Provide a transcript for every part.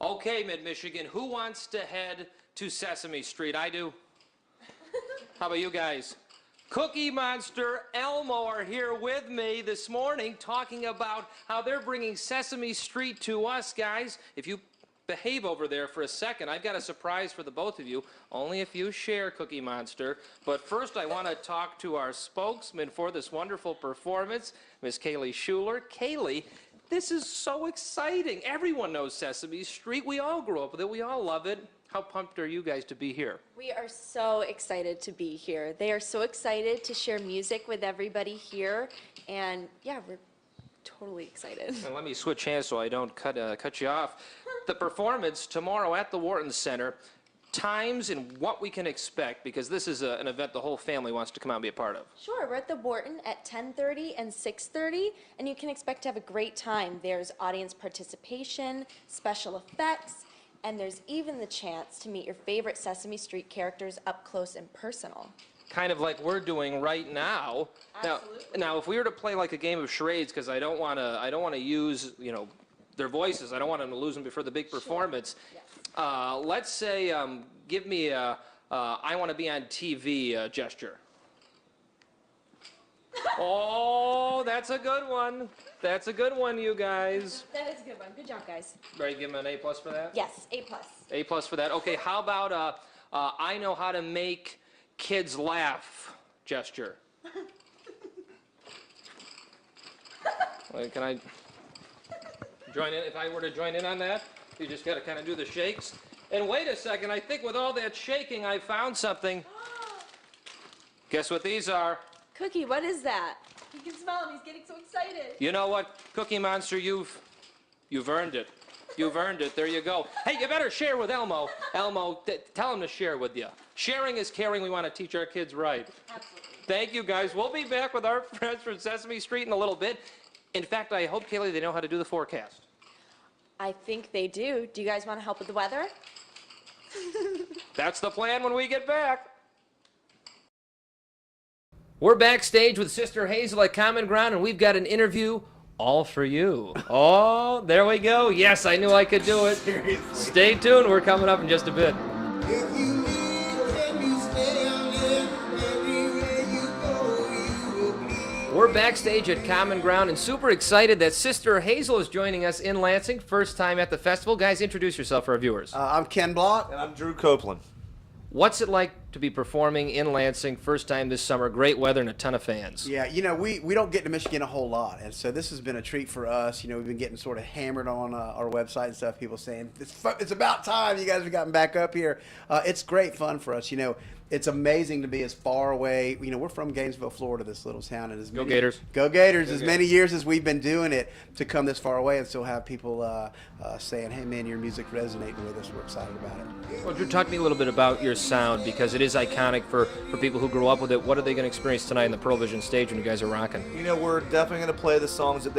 Okay, Mid-Michigan, who wants to head to Sesame Street? I do. How about you guys? Cookie Monster, Elmo are here with me this morning talking about how they're bringing Sesame Street to us, guys. If you behave over there for a second, I've got a surprise for the both of you, only if you share, Cookie Monster. But first, I want to talk to our spokesman for this wonderful performance, Miss Kaylee Schuler. Kaylee, this is so exciting. Everyone knows Sesame Street. We all grew up with it. We all love it. How pumped are you guys to be here? We are so excited to be here. They are so excited to share music with everybody here. And yeah, we're totally excited. And let me switch hands so I don't cut you off. The performance tomorrow at the Wharton Center, times and what we can expect, because this is an event the whole family wants to come out and be a part of. Sure, we're at the Wharton at 10:30 and 6:30, and you can expect to have a great time. There's audience participation, special effects, and there's even the chance to meet your favorite Sesame Street characters up close and personal. Kind of like we're doing right now. Absolutely. Now, if we were to play like a game of charades, because I don't want to use, their voices. I don't want them to lose them before the big performance. Sure. Yes. Let's say, give me a I want to be on TV gesture. Oh, that's a good one. That's a good one, you guys. That is a good one. Good job, guys. Ready to give them an A+ for that? Yes, A+. A+ for that. Okay, how about I know how to make kids laugh gesture? Wait, can I join in? If I were to join in on that, you just got to kind of do the shakes. And wait a second, I think with all that shaking, I found something. Guess what these are? Cookie, what is that? You can smell him. He's getting so excited. You know what, Cookie Monster, you've earned it. You've earned it. There you go. Hey, you better share with Elmo. Elmo, tell him to share with you. Sharing is caring. We want to teach our kids right. Absolutely. Thank you, guys. We'll be back with our friends from Sesame Street in a little bit. In fact, I hope, Kaylee, they know how to do the forecast. I think they do. Do you guys want to help with the weather? That's the plan when we get back. We're backstage with Sister Hazel at Common Ground, and we've got an interview all for you. Oh, there we go. Yes, I knew I could do it. Seriously. Stay tuned. We're coming up in just a bit. If you live and you stay on it, everywhere you go, you will bleed. We're backstage at Common Ground and super excited that Sister Hazel is joining us in Lansing. First time at the festival. Guys, introduce yourself for our viewers. I'm Ken Block. And I'm Drew Copeland. What's it like to be performing in Lansing? First time this summer. Great weather and a ton of fans. Yeah, we don't get to Michigan a whole lot, and so this has been a treat for us. We've been getting sort of hammered on our website and stuff. People saying it's about time you guys have gotten back up here. It's great fun for us. It's amazing to be as far away. We're from Gainesville, Florida, this little town, and as Go Gators. Go Gators! As many years as we've been doing it, to come this far away and still have people saying, "Hey, man, your music resonating with us. We're excited about it." Well, Drew, talk to me a little bit about your sound, because it is iconic for people who grew up with it. What are they going to experience tonight in the Pearl Vision stage when you guys are rocking? We're definitely going to play the songs that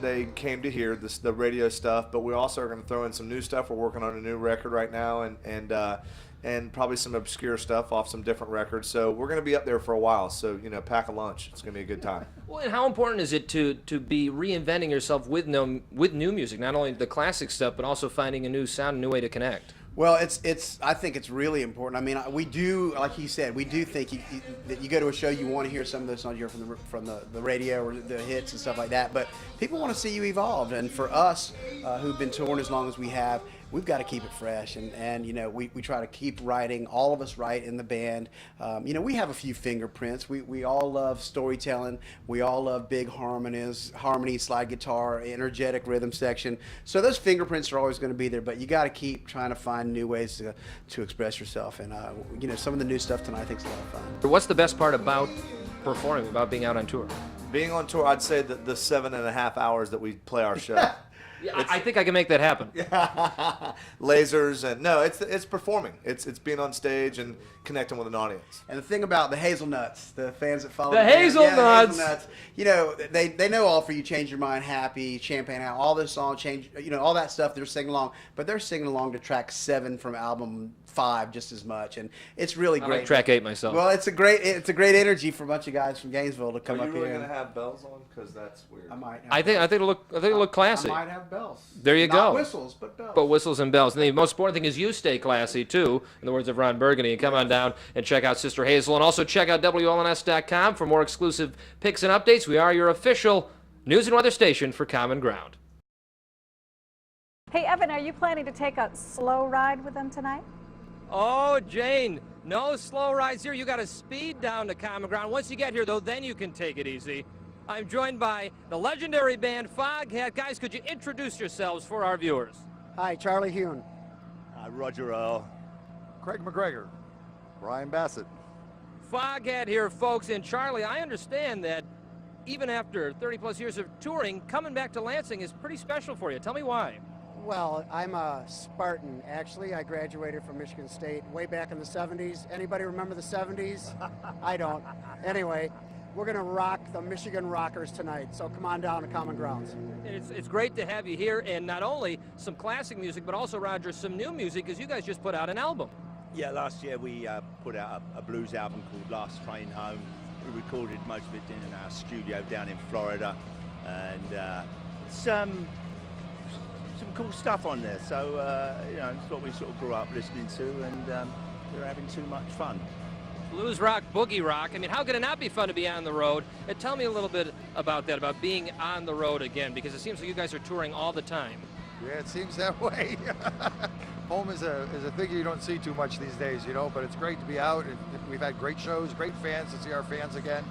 they came to hear, the radio stuff, but we also are going to throw in some new stuff. We're working on a new record right now, and probably some obscure stuff off some different records. So we're going to be up there for a while. So, pack a lunch. It's going to be a good time. Well, and how important is it to be reinventing yourself with new music, not only the classic stuff, but also finding a new sound, a new way to connect? Well, I think it's really important. I mean, we do, like he said, we do think that you go to a show, you want to hear some of those songs you hear from the radio or the hits and stuff like that. But people want to see you evolve, and for us, who've been touring as long as we have, we've got to keep it fresh, and we try to keep writing. All of us write in the band. We have a few fingerprints. We all love storytelling. We all love big harmony, slide guitar, energetic rhythm section. So those fingerprints are always going to be there, but you got to keep trying to find new ways to express yourself. And some of the new stuff tonight I think is a lot of fun. What's the best part about performing, about being out on tour? Being on tour, I'd say that the 7.5 hours that we play our show. Yeah, I think I can make that happen. Lasers and no, it's performing. It's being on stage and connecting with an audience. And the thing about the hazelnuts, the fans that follow the hazelnuts, they know All For You, Change Your Mind, Happy, Champagne Out, all those songs, all that stuff. They're singing along, but they're singing along to track 7 from album 5 just as much, and it's really great. I like track 8 myself. Well, it's a great energy for a bunch of guys from Gainesville to come up here. Are you really gonna have bells on? Because that's weird. I might. I think it'll look classy. I might have have bells. There you Not go. whistles, but bells. But whistles and bells. And the most important thing is you stay classy, too, in the words of Ron Burgundy. And come on down and check out Sister Hazel. And also check out WLNS.com for more exclusive pics and updates. We are your official news and weather station for Common Ground. Hey, Evan, are you planning to take a slow ride with them tonight? Oh, Jane, no slow rides here. You got to speed down to Common Ground. Once you get here, though, then you can take it easy. I'm joined by the legendary band Foghat. Guys, could you introduce yourselves for our viewers? Hi, Charlie Hune. Roger Earl. Craig McGregor. Brian Bassett. Foghat here, folks. And Charlie, I understand that even after 30-plus years of touring, coming back to Lansing is pretty special for you. Tell me why. Well, I'm a Spartan, actually. I graduated from Michigan State way back in the 70s. Anybody remember the 70s? I don't. Anyway, we're going to rock the Michigan Rockers tonight, so come on down to Common Grounds. It's great to have you here, and not only some classic music, but also, Roger, some new music, because you guys just put out an album. Yeah, last year we put out a blues album called Last Train Home. We recorded most of it in our studio down in Florida, and some cool stuff on there. So, you know, it's what we sort of grew up listening to, and we're having too much fun. Blues rock, boogie rock. I mean, how could it not be fun to be on the road? And tell me a little bit about that, about being on the road again, because it seems like you guys are touring all the time. Yeah, it seems that way. Home is a thing you don't see too much these days, you know, but it's great to be out. We've had great shows, great fans, to see our fans again.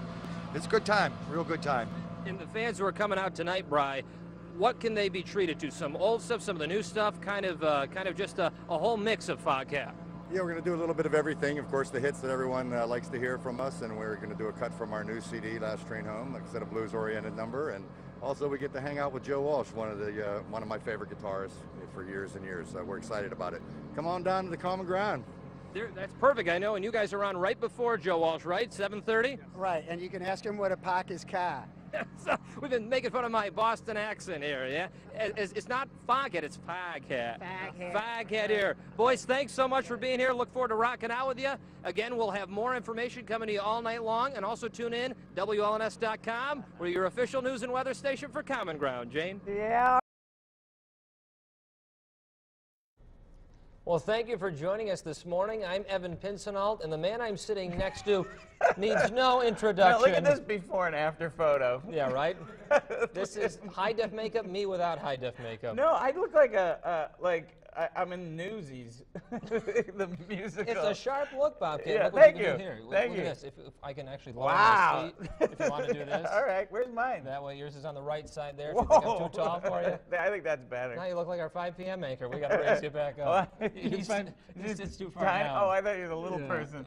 It's a good time, real good time. And the fans who are coming out tonight, Bri, what can they be treated to? Some old stuff, some of the new stuff, kind of just a whole mix of Foghat. Yeah, we're going to do a little bit of everything. Of course, the hits that everyone likes to hear from us, and we're going to do a cut from our new CD, Last Train Home, like I said, a blues-oriented number. And also, we get to hang out with Joe Walsh, one of my favorite guitarists for years and years. So we're excited about it. Come on down to the Common Ground. That's perfect, I know. And you guys are on right before Joe Walsh, right? 7:30. Right, and you can ask him what a park is car. So we've been making fun of my Boston accent here, yeah? It's not Foghat, it's Foghat. Foghat here. Boys, thanks so much for being here. Look forward to rocking out with you. Again, we'll have more information coming to you all night long, and also tune in, WLNS.com. We're your official news and weather station for Common Ground. Jane? Yeah. Well, thank you for joining us this morning. I'm Evan Pinsenalt, and the man I'm sitting next to needs no introduction. Now look at this before and after photo. Yeah, right? This is high-def makeup, me without high-def makeup. No, I look like I'm in Newsies, the musical. It's a sharp look, Bobcat. Yeah, look what thank you can you. do here. Thank Look you. at this. If I can actually lower Wow. my seat, if you want to do this. All right, where's mine? That way, yours is on the right side there. Whoa. If you think I'm too tall for you. I think that's better. Now you look like our 5 p.m. anchor. We got to raise you back up. Oh, It's too far tiny? down. Oh, I thought you were the little person.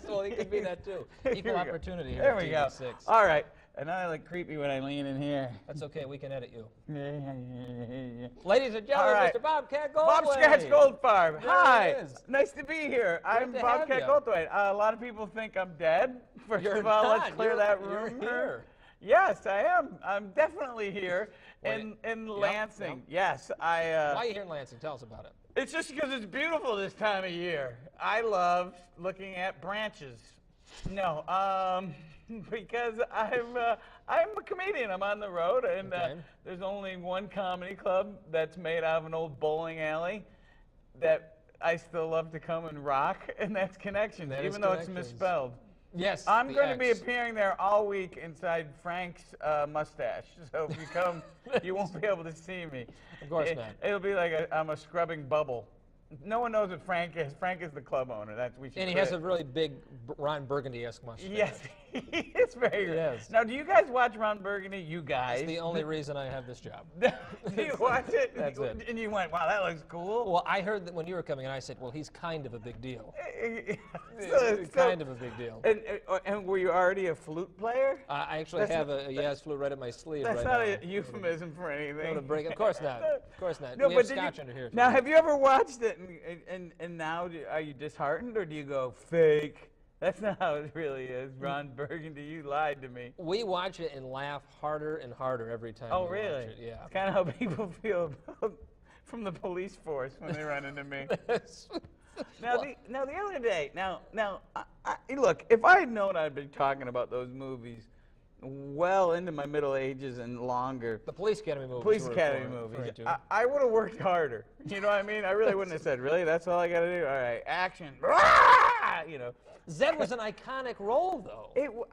Well, he could be that too. Here Equal we go. opportunity here. There at we go. TV6. All right, and now I look creepy when I lean in here. That's okay. We can edit you. Yeah. Ladies and gentlemen, All right. Mr. Bobcat Goldthwait. Bob Scratch Goldfarb. There Hi. it is. Nice to be here. I'm to Bobcat have you. Goldthwait. A lot of people think I'm dead. First You're of all, not. let's clear You're- that you're room. here. Yes, I am. I'm definitely here in Yep, Lansing. yep. Yes, Why are you here in Lansing? Tell us about it. It's just because it's beautiful this time of year. I love looking at branches. No, because I'm a comedian. I'm on the road, and Okay. there's only one comedy club that's made out of an old bowling alley that I still love to come and rock, and that's Connections, That is even though it's Connections. misspelled. Yes. I'm the going to be X. appearing there all week inside Frank's mustache. So if you come, you won't be able to see me. Of course not. It'll be like I'm a scrubbing bubble. No one knows what Frank is. Frank is the club owner. That's we should. And he credit. has a really big Ron Burgundy-esque mustache. Yes, it's very. Yes. Now, do you guys watch Ron Burgundy? You guys. That's the only reason I have this job. Do you watch it? That's it. And you went, wow, that looks cool. Well, I heard that when you were coming, and I said, well, he's kind of a big deal. So- Kind of a big deal. And were you already a flute player? I actually That's have not- a Yaz flute right at my sleeve That's right not now. a euphemism for anything. Go to break. Of course not. Of course not. No, we but have did scotch you, under here. if now, you have you ever watched it and now are you disheartened or do you go fake? That's not how it really is. Ron Burgundy, you lied to me. We watch it and laugh harder and harder every time. Oh, we really? Watch it. Yeah. It's kind of how people feel about, from the police force when they run into me. Now, the other day, look, if I had known I'd be talking about those movies well into my middle ages and longer. The Police Academy movies. Police we're Academy referring movies. to. I would have worked harder. You know what I mean? I really wouldn't have said, really? That's all I got to do? All right, action. You know. Zed was an iconic role, though. It was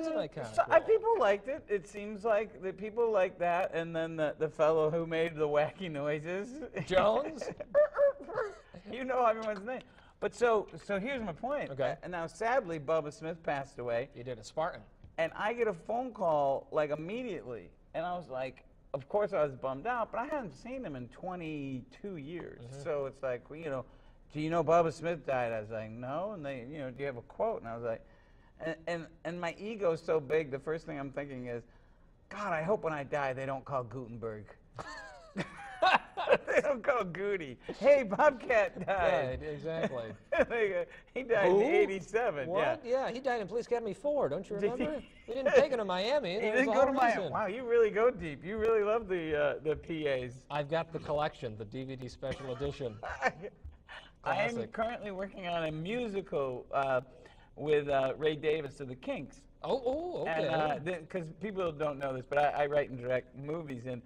an iconic role. People liked it. It seems like the people like that. And then the fellow who made the wacky noises. Jones? You know everyone's name. But so here's my point. Okay. And now, sadly, Bubba Smith passed away. He did a Spartan. And I get a phone call, like, immediately. And I was like, of course I was bummed out, but I hadn't seen him in 22 years. So it's like, well, you know, do you know Bubba Smith died? I was like, no. And they, you know, do you have a quote? And I was like, and my ego's so big, the first thing I'm thinking is, God, I hope when I die they don't call Gutenberg. They don't call Goody. Hey, Bobcat died. Yeah, exactly. He died in '87. What? Yeah, he died in Police Academy 4, don't you remember? We didn't take him to Miami. He didn't go to Miami. Wow, you really go deep. You really love the PAs. I've got the collection, the DVD special edition. I am currently working on a musical with Ray Davis of the Kinks. Oh, okay. And because people don't know this, but I write and direct movies, and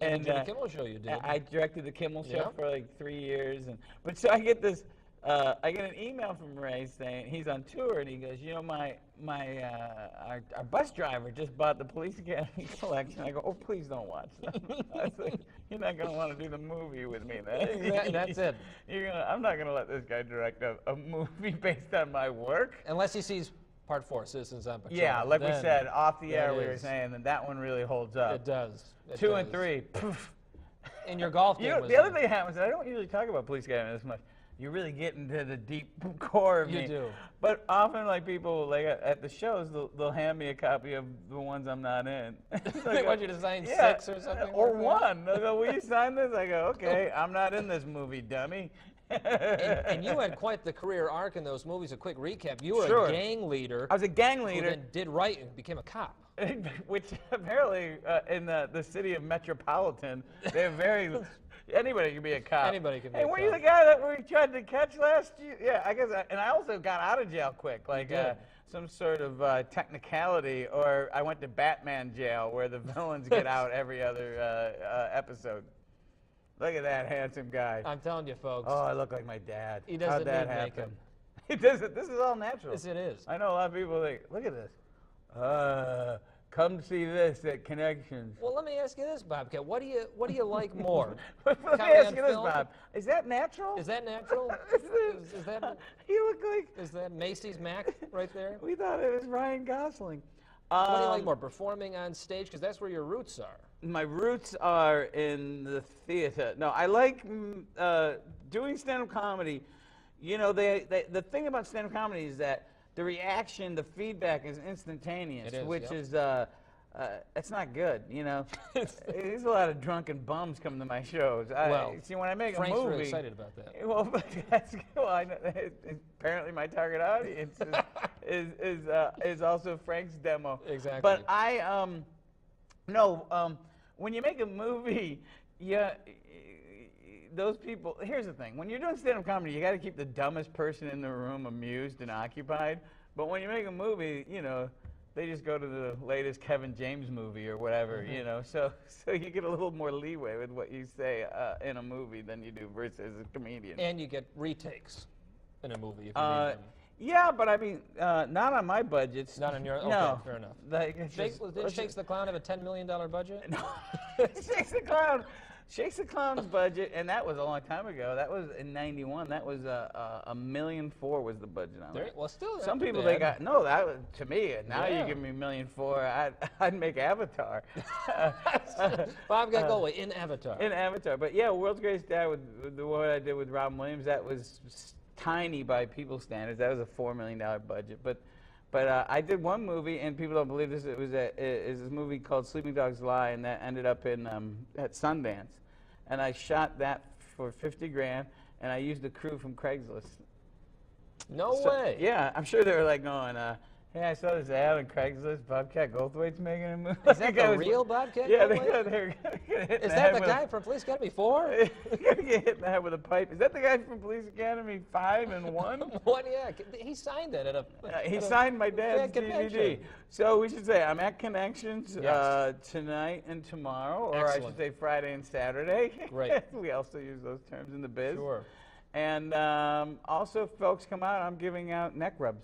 the Jimmy Kimmel Show you did. I directed the Kimmel Show for like 3 years, but so I get this. I get an email from Ray saying he's on tour, and he goes, you know, our bus driver just bought the Police Academy collection. I go, oh, please don't watch that. I was like, you're not going to want to do the movie with me then. That's it. I'm not going to let this guy direct a movie based on my work. Unless he sees Part 4, Citizens on Patrol. Yeah, like we said, off the air we were saying that one really holds up. It does. 2 and 3, poof. In your golf game. The other thing that happens, I don't usually talk about Police Academy this much. You really get into the deep core of me. You do. But often, like people, like at the shows, they'll hand me a copy of the ones I'm not in. They want you to sign 6 or something? Or one. They'll go, will you sign this? I go, okay, I'm not in this movie, dummy. and you had quite the career arc in those movies. A quick recap. You were a gang leader. I was a gang leader. Who then did right and became a cop. Which apparently in the city of Metropolitan, they're very... Anybody can be a cop. Anybody can be a cop. Hey, were you the guy that we tried to catch last year? Yeah, I guess. And I also got out of jail quick, like some sort of technicality, or I went to Batman jail where the villains get out every other episode. Look at that handsome guy. I'm telling you, folks. Oh, I look like my dad. He doesn't How'd that need happen? makeup. He doesn't. This is all natural. Yes, it is. I know a lot of people think, look at this. Come see this at Connections. Well, let me ask you this, Bobcat. What do you like more? Let me ask you this, Bob. Is that natural? Is that natural? is that? You look like. Is that Macy's Mac right there? We thought it was Ryan Gosling. What do you like more, performing on stage? Because that's where your roots are. My roots are in the theater. No, I like doing stand-up comedy. You know, the thing about stand-up comedy is that the reaction, the feedback is instantaneous, which is it's not good, you know. There's a lot of drunken bums coming to my shows. See, when I make Frank's a movie, really excited about that. Well, that's cool. I know, apparently, my target audience is also Frank's demo. Exactly. But when you make a movie, those people, here's the thing. When you're doing stand-up comedy, you got to keep the dumbest person in the room amused and occupied. But when you make a movie, you know, they just go to the latest Kevin James movie or whatever, you know. So you get a little more leeway with what you say in a movie than you do versus a comedian. And you get retakes in a movie if you need them. Yeah, but I mean, not on my budgets. Not on your. No. Okay, fair enough. Like, Did Shakes the Clown have a $10 million budget? No. Shakes the Clown's budget, and that was a long time ago. That was in '91. That was $1.4 million was the budget on it. Well, still. Some people they got that was to me. Now you give me $1.4 million, I'd make Avatar. Bob got go in Avatar. In Avatar, but yeah, World's Greatest Dad with the one I did with Robin Williams. That was tiny by people's standards. That was a $4 million budget, but I did one movie, and people don't believe this. It was this movie called Sleeping Dogs Lie, and that ended up in at Sundance. And I shot that for $50,000, and I used the crew from Craigslist. No way. Yeah, I'm sure they were like going, Hey, I saw this ad on Craigslist. Bobcat Goldthwait's making a movie. Is that the real Bobcat? Yeah, Goldthwait? they're gonna get hit in Is the that head the with guy from Police Academy 4? They're gonna get hit in the head with a pipe. Is that the guy from Police Academy 5 and 1? What? Yeah, he signed it at a. He signed my dad's DVD. convention. So we should say I'm at Connections Yes. tonight and tomorrow, or I Excellent. should say Friday and Saturday. Right. We also use those terms in the biz. Sure. And also, if folks come out, I'm giving out neck rubs.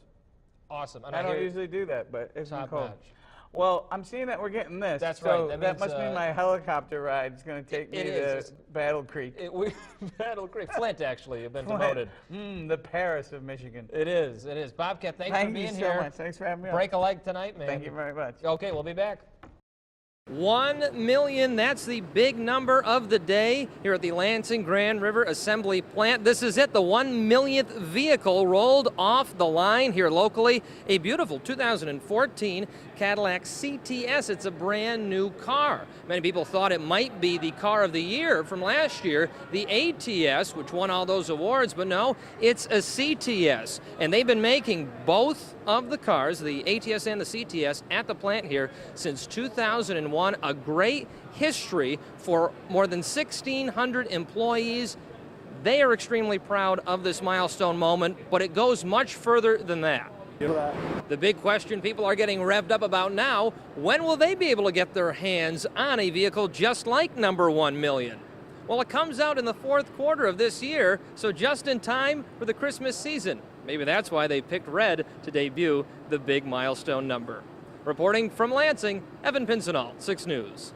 Awesome. And I don't hear- usually do that, but it's been Top cool. notch. Well, I'm seeing that we're getting this. That's so right. That That means, must mean my helicopter ride is going to take me it to is. Battle Creek. Battle Creek. Flint, actually, have been Flint. demoted. The Paris of Michigan. It is. It is. Bobcat, thanks Thank for you being so here. much. Thanks for having me on. Break a leg tonight, man. Thank you very much. Okay, we'll be back. 1 million, that's the big number of the day here at the Lansing Grand River Assembly Plant. This is it, the 1 millionth vehicle rolled off the line here locally. A beautiful 2014 Cadillac CTS. It's a brand new car. Many people thought it might be the car of the year from last year, the ATS, which won all those awards, but no, it's a CTS. And they've been making both of the cars, the ATS and the CTS, at the plant here since 2001. A great history for more than 1,600 employees. They are extremely proud of this milestone moment, but it goes much further than that. The big question people are getting revved up about now, when will they be able to get their hands on a vehicle just like number 1 million? Well, it comes out in the fourth quarter of this year, so just in time for the Christmas season. Maybe that's why they picked red to debut the big milestone number. Reporting from Lansing, Evan Pincinall, 6 News.